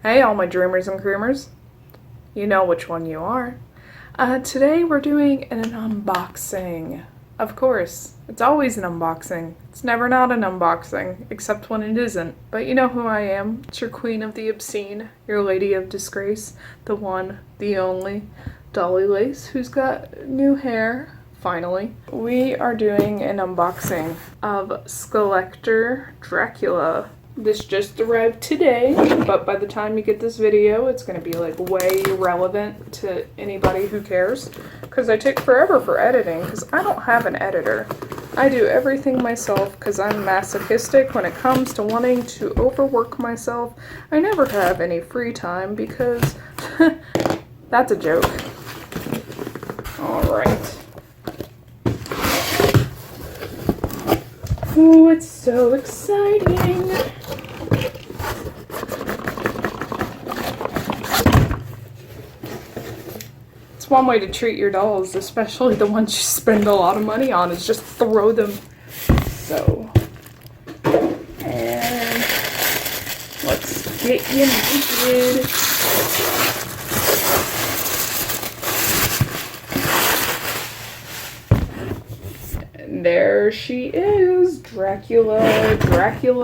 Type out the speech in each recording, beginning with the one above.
Hey, all my dreamers and creamers. You know which one you are. Today we're doing an unboxing. Of course, it's always an unboxing. It's never not an unboxing, except when it isn't. But you know who I am. It's your queen of the obscene, your lady of disgrace, the one, the only, Dolly Lace, who's got new hair, finally. We are doing an unboxing of Skullector Dracula. This just arrived today, but by the time you get this video, it's going to be like way irrelevant to anybody who cares, because I take forever for editing, because I don't have an editor. I do everything myself because I'm masochistic when it comes to wanting to overwork myself. I never have any free time because that's a joke. Alright. Oh, it's so exciting! It's one way to treat your dolls, especially the ones you spend a lot of money on, is just throw them. So, and let's get you naked. And there she is, Dracula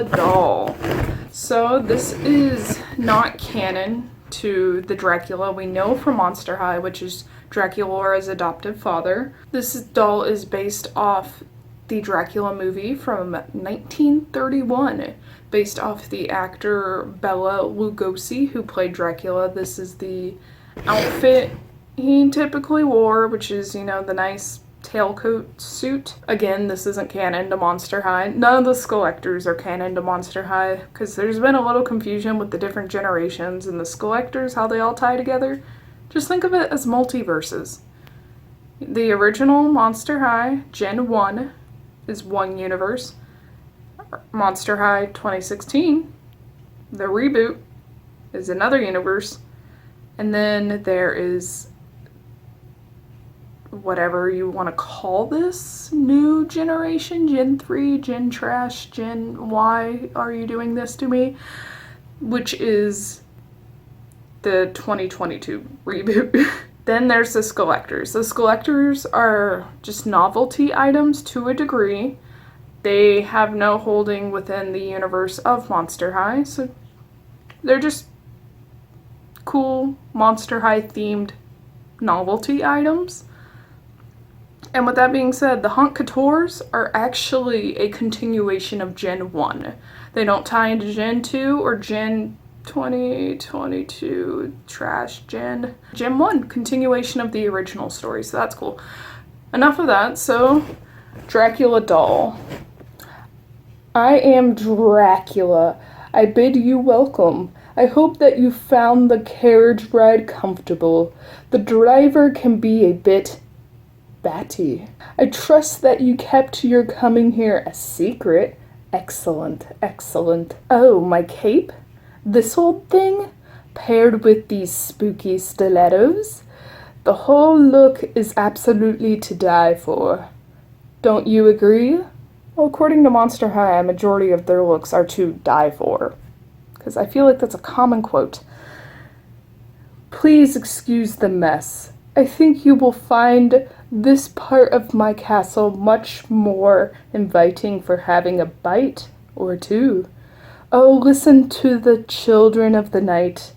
doll. So this is not canon to the Dracula we know from Monster High, which is Dracula's adoptive father. This doll is based off the Dracula movie from 1931, based off the actor Bela Lugosi, who played Dracula. This is the outfit he typically wore, which is, you know, the nice tailcoat suit. Again, this isn't canon to Monster High. None of the Skullectors are canon to Monster High, because there's been a little confusion with the different generations and the Skullectors, how they all tie together. Just think of it as multiverses. The original Monster High, Gen 1, is one universe. Monster High 2016, the reboot, is another universe. And then there is whatever you want to call this new generation, Gen 3, Gen Trash, Gen Why are you doing this to me? Which is the 2022 reboot. Then there's the Skullectors. The Skullectors are just novelty items to a degree. They have no holding within the universe of Monster High, so they're just cool Monster High themed novelty items. And with that being said, the Haunt Couture are actually a continuation of Gen 1. They don't tie into Gen 2 or Gen 2022 Trash Gen. Gen 1, continuation of the original story, so that's cool. Enough of that, so Dracula doll. I am Dracula. I bid you welcome. I hope that you found the carriage ride comfortable. The driver can be a bit batty. I trust that you kept your coming here a secret. Excellent, excellent. Oh, my cape? This old thing? Paired with these spooky stilettos? The whole look is absolutely to die for. Don't you agree? Well, according to Monster High, a majority of their looks are to die for, because I feel like that's a common quote. Please excuse the mess. I think you will find this part of my castle much more inviting for having a bite or two. Oh, listen to the children of the night.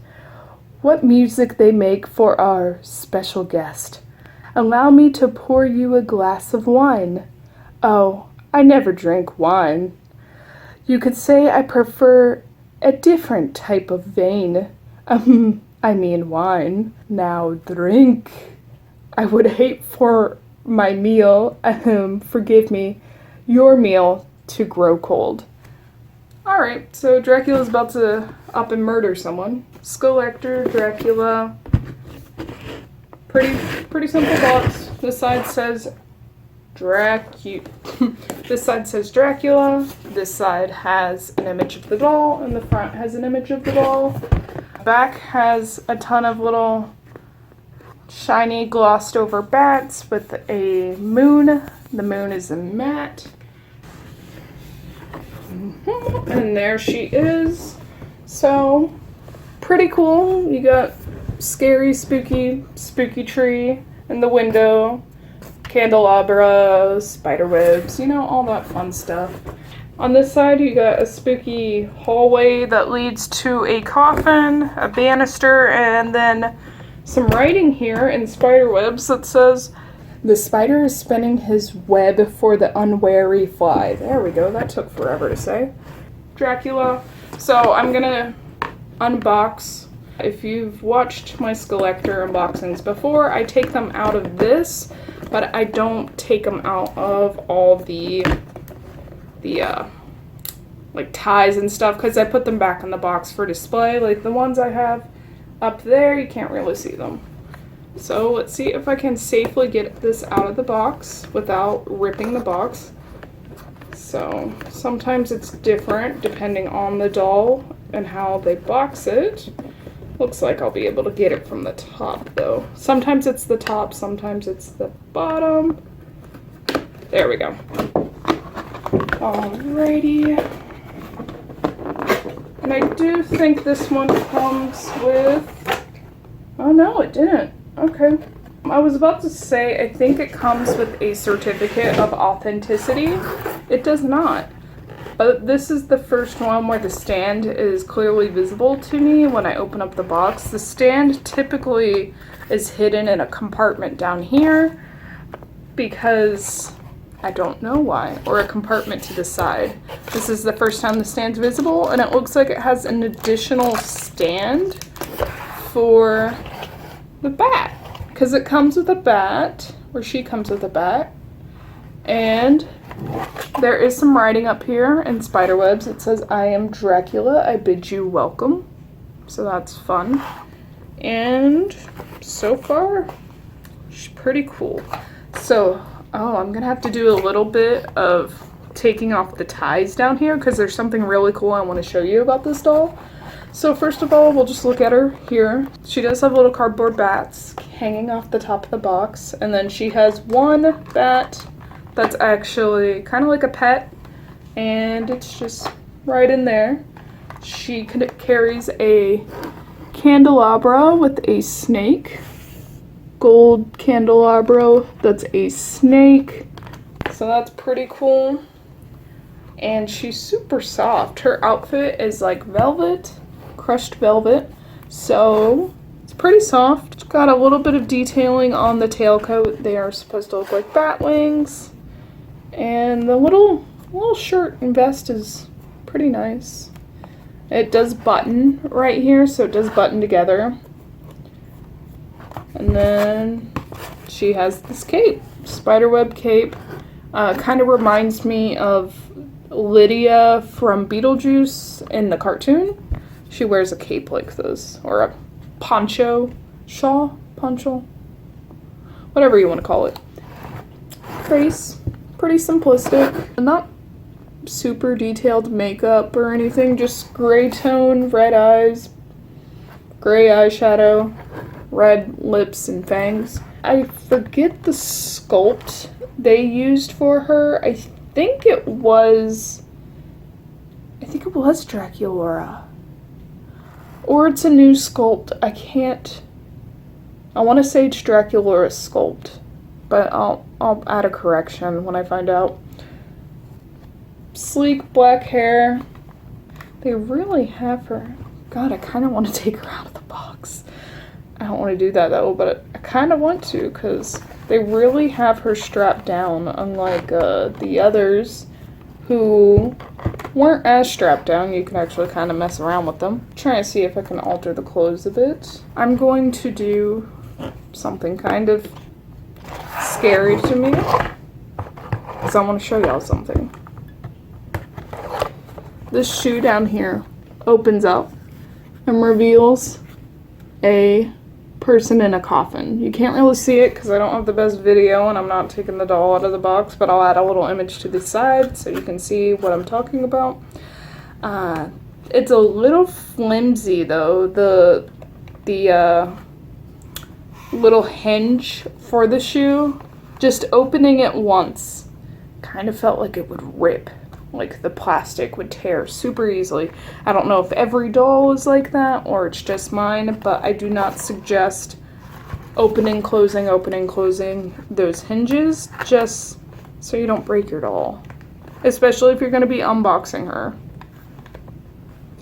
What music they make for our special guest. Allow me to pour you a glass of wine. Oh, I never drink wine. You could say I prefer a different type of vein. I mean wine. Now drink. I would hate for my meal, forgive me, your meal to grow cold. Alright, so Dracula's about to up and murder someone. Skullector, Dracula. Pretty simple box. This side says This side says Dracula. This side has an image of the doll, and the front has an image of the doll. Back has a ton of little shiny glossed over bats with a moon. The moon is a mat. And there she is. So pretty cool. You got scary, spooky tree in the window, candelabra, spider webs, you know, all that fun stuff. On this side, you got a spooky hallway that leads to a coffin, a banister, and then some writing here in spider webs that says, "The spider is spinning his web for the unwary fly." There we go. That took forever to say. Dracula. So I'm gonna unbox. If you've watched my Skullector unboxings before, I take them out of this, but I don't take them out of all the like ties and stuff, because I put them back in the box for display. Like the ones I have up there, you can't really see them. So let's see if I can safely get this out of the box without ripping the box. So sometimes it's different depending on the doll and how they box it. Looks like I'll be able to get it from the top though. Sometimes it's the top, sometimes it's the bottom. There we go. Alrighty. And I do think this one comes with, oh no, it didn't. Okay. I was about to say, I think it comes with a certificate of authenticity. It does not. But this is the first one where the stand is clearly visible to me when I open up the box. The stand typically is hidden in a compartment down here because I don't know why, or a compartment to the side. This is the first time the stand's visible, and it looks like it has an additional stand for the bat, because it comes with a bat, or she comes with a bat, and there is some writing up here in spiderwebs. It says, "I am Dracula, I bid you welcome." So that's fun. And so far, she's pretty cool. So, I'm gonna have to do a little bit of taking off the ties down here because there's something really cool I want to show you about this doll. So first of all, we'll just look at her here. She does have little cardboard bats hanging off the top of the box, and then she has one bat that's actually kind of like a pet, and it's just right in there. She carries a candelabra with a snake. Gold candelabra that's a snake. So that's pretty cool. And she's super soft. Her outfit is like velvet, crushed velvet. So it's pretty soft. It's got a little bit of detailing on the tailcoat. They are supposed to look like bat wings. And the little shirt and vest is pretty nice. It does button right here, so it does button together. And then she has this cape, spiderweb cape. Kind of reminds me of Lydia from Beetlejuice in the cartoon. She wears a cape like this, or a poncho, shawl, poncho, whatever you want to call it. Face, pretty simplistic. Not super detailed makeup or anything, just gray tone, red eyes, gray eyeshadow, red lips and fangs. I forget the sculpt they used for her. I think it was Dracula. Or it's a new sculpt. I want to say it's Dracula sculpt, but I'll add a correction when I find out. Sleek black hair. They really have her. God, I kind of want to take her out of the box. I don't want to do that though, but I kind of want to because they really have her strapped down, unlike the others who weren't as strapped down. You can actually kind of mess around with them. I'm trying to see if I can alter the clothes a bit. I'm going to do something kind of scary to me because I want to show y'all something. This shoe down here opens up and reveals a person in a coffin. You can't really see it because I don't have the best video and I'm not taking the doll out of the box, but I'll add a little image to the side so you can see what I'm talking about. It's a little flimsy though. The little hinge for the shoe, just opening it once kind of felt like it would rip. like the plastic would tear super easily. I don't know if every doll is like that or it's just mine, but I do not suggest opening, closing those hinges just so you don't break your doll, especially if you're going to be unboxing her.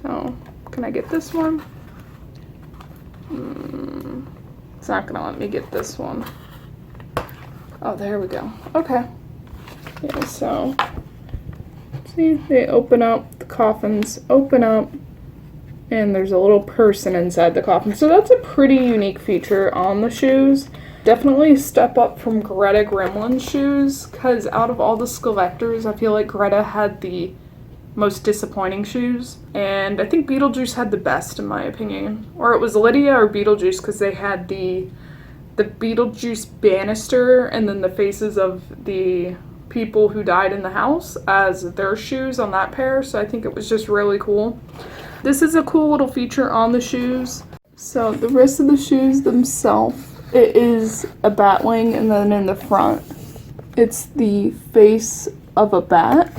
So, can I get this one? It's not going to let me get this one. Oh, there we go. Okay. Yeah, so, see, they open up, the coffins open up, and there's a little person inside the coffin. So that's a pretty unique feature on the shoes. Definitely a step up from Greta Gremlin's shoes, because out of all the Skullectors, I feel like Greta had the most disappointing shoes. And I think Beetlejuice had the best, in my opinion. Or it was Lydia or Beetlejuice, because they had the Beetlejuice banister and then the faces of the people who died in the house as their shoes on that pair. So I think it was just really cool. This is a cool little feature on the shoes. So the rest of the shoes themselves, it is a bat wing, and then in the front, it's the face of a bat.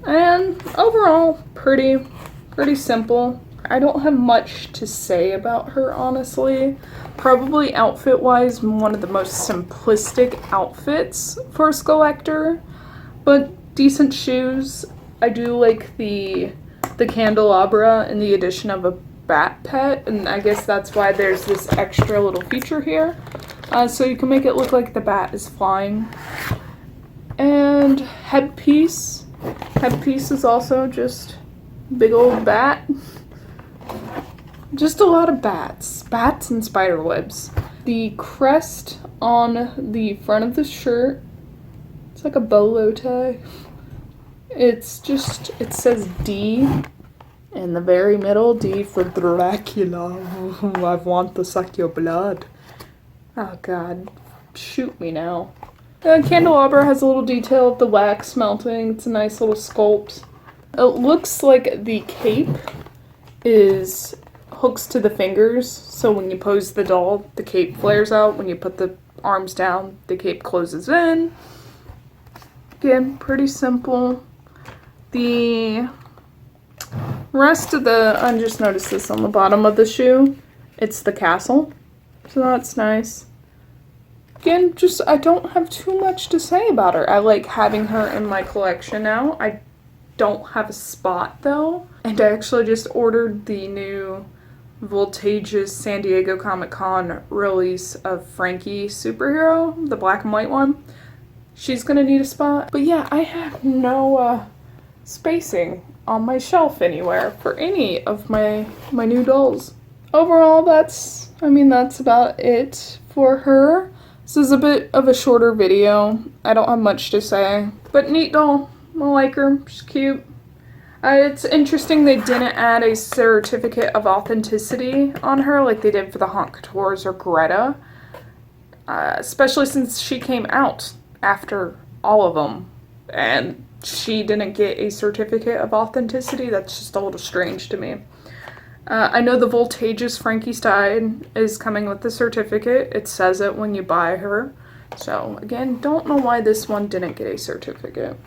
And overall, pretty simple. I don't have much to say about her, honestly. Probably outfit-wise, one of the most simplistic outfits for a Skullector, but decent shoes. I do like the candelabra and the addition of a bat pet, and I guess that's why there's this extra little feature here. So you can make it look like the bat is flying. And headpiece. Headpiece is also just big old bat. Just a lot of bats. Bats and spider webs. The crest on the front of the shirt, it's like a bolo tie. It's just, it says D in the very middle. D for Dracula. I want to suck your blood. Oh god, shoot me now. The candelabra has a little detail of the wax melting. It's a nice little sculpt. It looks like the cape is hooks to the fingers, so when you pose the doll, the cape flares out. When you put the arms down, the cape closes in. Again, pretty simple. The rest of the, I just noticed this on the bottom of the shoe, it's the castle, so that's nice. Again, just, I don't have too much to say about her. I like having her in my collection now. I don't have a spot though, and I actually just ordered the new Voltage's San Diego Comic-Con release of Frankie Superhero, the black and white one. She's gonna need a spot, but yeah, I have no spacing on my shelf anywhere for any of my new dolls. Overall, that's about it for her. This is a bit of a shorter video. I don't have much to say, but neat doll. I like her. She's cute. It's interesting they didn't add a certificate of authenticity on her like they did for the Haunt Coutures or Greta, especially since she came out after all of them, and she didn't get a certificate of authenticity. That's just a little strange to me. I know the Voltage's Frankenstein is coming with the certificate. It says it when you buy her. So again, don't know why this one didn't get a certificate.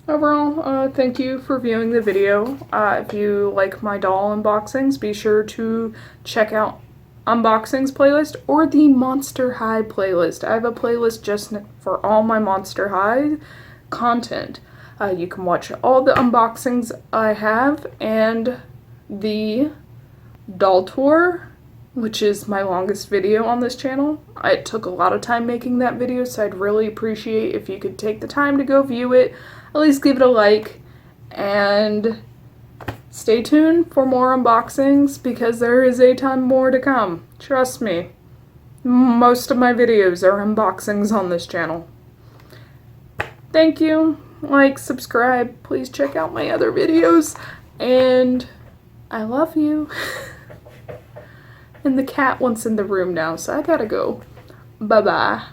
Overall, thank you for viewing the video. If you like my doll unboxings, be sure to check out unboxings playlist or the Monster High playlist. I have a playlist just for all my Monster High content. You can watch all the unboxings I have and the doll tour, which is my longest video on this channel. It took a lot of time making that video, so I'd really appreciate if you could take the time to go view it, at least give it a like, and stay tuned for more unboxings because there is a ton more to come. Trust me, most of my videos are unboxings on this channel. Thank you. Like, subscribe, please check out my other videos, and I love you. And the cat wants in the room now, so I gotta go. Bye-bye.